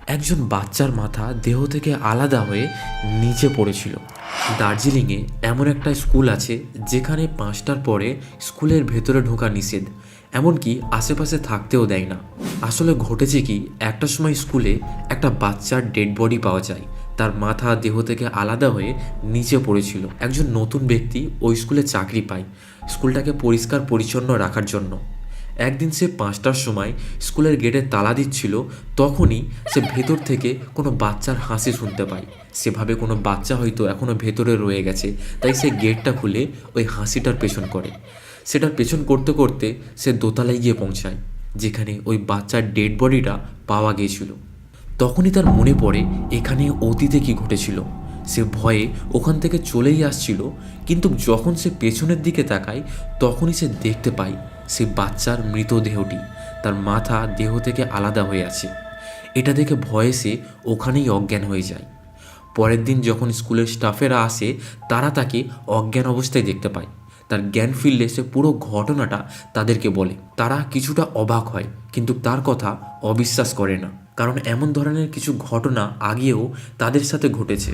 একজন বাচ্চার মাথা দেহ থেকে আলাদা হয়ে নিচে পড়েছিল। দার্জিলিংয়ে এমন একটা স্কুল আছে যেখানে 5টার পরে স্কুলের ভেতরে ঢোকা নিষেধ, এমনকি আশেপাশে থাকতেও দেয় না। আসলে ঘটেছে কি, একটা সময় স্কুলে একটা বাচ্চার ডেড বডি পাওয়া যায়। তার মাথা দেহ থেকে আলাদা হয়ে নিচে পড়েছিল। একজন নতুন ব্যক্তি ওই স্কুলে চাকরি পায় স্কুলটাকে পরিষ্কার পরিচ্ছন্ন রাখার জন্য। একদিন সে 5টার সময় স্কুলের গেটে তালা দিচ্ছিল, তখনই সে ভেতর থেকে কোনো বাচ্চার হাসি শুনতে পায়। সেভাবে কোনো বাচ্চা হয়তো এখনও ভেতরে রয়ে গেছে, তাই সে গেটটা খুলে ওই হাসিটার পেছন করে। সেটার পেছন করতে করতে সে দোতলায় গিয়ে পৌঁছায়, যেখানে ওই বাচ্চার ডেড বডিটা পাওয়া গিয়েছিল। তখনই তার মনে পড়ে এখানে অতীতে কি ঘটেছিল। সে ভয়ে ওখান থেকে চলেই আসছিল, কিন্তু যখন সে পেছনের দিকে তাকায় তখনই সে দেখতে পায় সে বাচ্চার মৃতদেহটি তার মাথা দেহ থেকে আলাদা হয়ে আছে। এটা দেখে ভয়ে সে ওখানেই অজ্ঞান হয়ে যায়। পরের দিন যখন স্কুলের স্টাফেরা আসে, তারা তাকে অজ্ঞান অবস্থায় দেখতে পায়। তার জ্ঞান ফিরলে সে পুরো ঘটনাটা তাদেরকে বলে। তারা কিছুটা অবাক হয়, কিন্তু তার কথা অবিশ্বাস করে না, কারণ এমন ধরনের কিছু ঘটনা আগেও তাদের সাথে ঘটেছে।